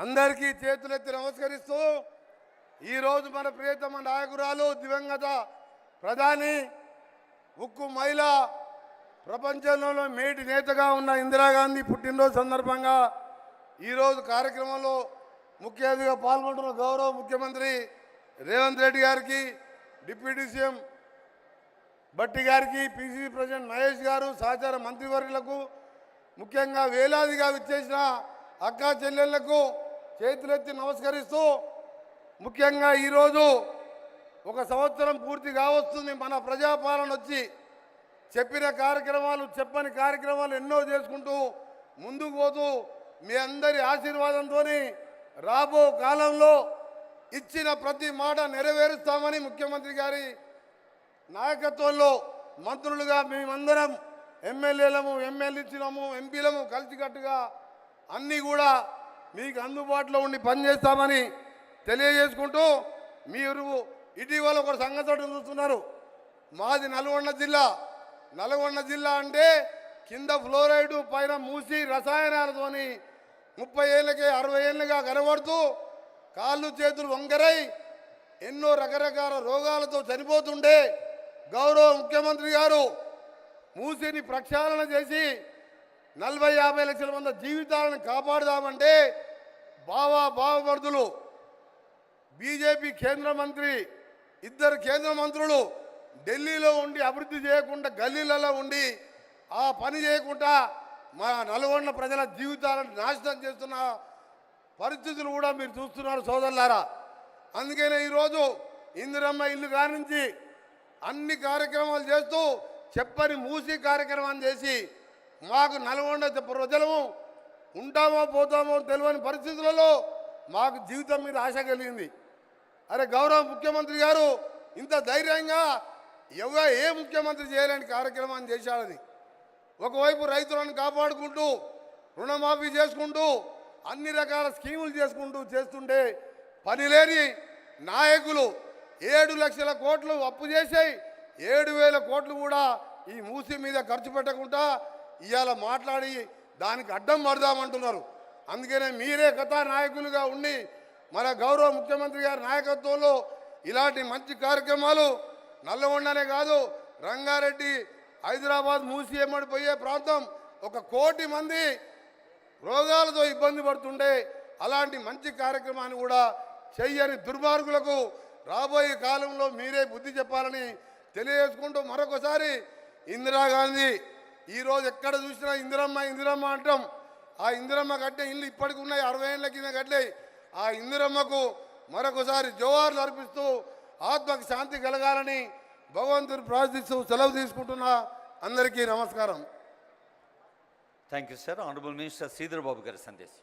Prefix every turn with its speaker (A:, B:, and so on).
A: అందరికీ చేతులెత్తి నమస్కరిస్తూ ఈరోజు మన ప్రియతమ నాయకురాలు దివంగత ప్రధాని ఉక్కు మహిళ ప్రపంచంలో మేటి నేతగా ఉన్న ఇందిరాగాంధీ పుట్టినరోజు సందర్భంగా ఈరోజు కార్యక్రమంలో ముఖ్య అతిథిగా పాల్గొంటున్న గౌరవ ముఖ్యమంత్రి రేవంత్ రెడ్డి గారికి, డిప్యూటీ సీఎం భట్టి గారికి, పిసిసి ప్రెసిడెంట్ మహేష్ గారు, సహచార మంత్రివర్యులకు, ముఖ్యంగా వేలాదిగా విచ్చేసిన అక్కా చెల్లెళ్లకు చేతులెత్తి నమస్కరిస్తూ, ముఖ్యంగా ఈరోజు ఒక సంవత్సరం పూర్తి కావస్తుంది మన ప్రజాపాలన వచ్చి. చెప్పిన కార్యక్రమాలు, చెప్పని కార్యక్రమాలు ఎన్నో చేసుకుంటూ ముందుకు పోతూ మీ అందరి ఆశీర్వాదంతో రాబో కాలంలో ఇచ్చిన ప్రతి మాట నెరవేరుస్తామని ముఖ్యమంత్రి గారి నాయకత్వంలో మంత్రులుగా మేమందరం ఎమ్మెల్యేలము, ఎమ్మెల్యేలము, ఎంపీలము కలిసికట్టుగా అన్నీ కూడా మీకు అందుబాటులో ఉండి పనిచేస్తామని తెలియజేసుకుంటూ, మీరు ఇటీవల ఒక సంగతి చూస్తున్నారు. మాది నల్గొండ జిల్లా. నల్గొండ జిల్లా అంటే కింద ఫ్లోరైడ్, పైన మూసి రసాయనాలతోని 30 ఏళ్ళకే 60 ఏళ్ళుగా కనబడుతూ కాళ్ళు చేతులు వంకరై ఎన్నో రకరకాల రోగాలతో చనిపోతుండే గౌరవ ముఖ్యమంత్రి గారు మూసిని ప్రక్షాళన చేసి 40-50 లక్షల మంది జీవితాలను కాపాడుదామంటే బావమరుదులు బీజేపీ కేంద్ర మంత్రి, ఇద్దరు కేంద్ర మంత్రులు ఢిల్లీలో ఉండి అభివృద్ధి చేయకుండా గల్లీలలో ఉండి ఆ పని చేయకుండా మా నల్గొండ ప్రజల జీవితాలను నాశనం చేస్తున్న పరిస్థితులు కూడా మీరు చూస్తున్నారు సోదరులారా. అందుకనే ఈరోజు ఇందిరమ్మ ఇల్లు కానించి అన్ని కార్యక్రమాలు చేస్తూ చెప్పని మూసి కార్యక్రమాన్ని చేసి మాకు నల్గొండ ప్రజలము ఉంటామో పోతామో తెలియని పరిస్థితులలో మాకు జీవితం మీద ఆశ కలిగింది. అరే గౌరవ ముఖ్యమంత్రి గారు ఇంత ధైర్యంగా ఏ ముఖ్యమంత్రి చేయలేని కార్యక్రమాన్ని చేశాడని. ఒకవైపు రైతులను కాపాడుకుంటూ రుణమాఫీ చేసుకుంటూ అన్ని రకాల స్కీములు చేస్తుంటే పనిలేని నాయకులు 7 లక్షల కోట్లు అప్పు చేసాయి 7,000 కోట్లు కూడా ఈ మూసి మీద ఖర్చు పెట్టకుండా ఇవాళ మాట్లాడి దానికి అడ్డం పడదామంటున్నారు. అందుకనే మీరే కథానాయకులుగా ఉండి మన గౌరవ ముఖ్యమంత్రి గారి నాయకత్వంలో ఇలాంటి మంచి కార్యక్రమాలు నల్లగొండనే కాదు, రంగారెడ్డి, హైదరాబాద్ మూసి ఎమ్మడిపోయే ప్రాంతం 1 కోటి మంది రోగాలతో ఇబ్బంది పడుతుండే అలాంటి మంచి కార్యక్రమాన్ని కూడా చెయ్యని దుర్మార్గులకు రాబోయే కాలంలో మీరే బుద్ధి చెప్పాలని తెలియజేసుకుంటూ మరొకసారి ఇందిరాగాంధీ ఈరోజు ఎక్కడ చూసినా ఇందిరమ్మ అంటాం. ఆ ఇందిరమ్మ కట్టే ఇల్లు ఇప్పటికి ఉన్నాయి, 60 ఏళ్ళ కింద కట్టాయి. ఆ ఇందిరమ్మకు మరొకసారి జోహార్లు అర్పిస్తూ ఆత్మకు శాంతి కలగాలని భగవంతుని ప్రార్థిస్తూ సెలవు తీసుకుంటున్నా. అందరికీ నమస్కారం.
B: Thank you sir. Honourable minister Sridhar Babu గారి సందేశం.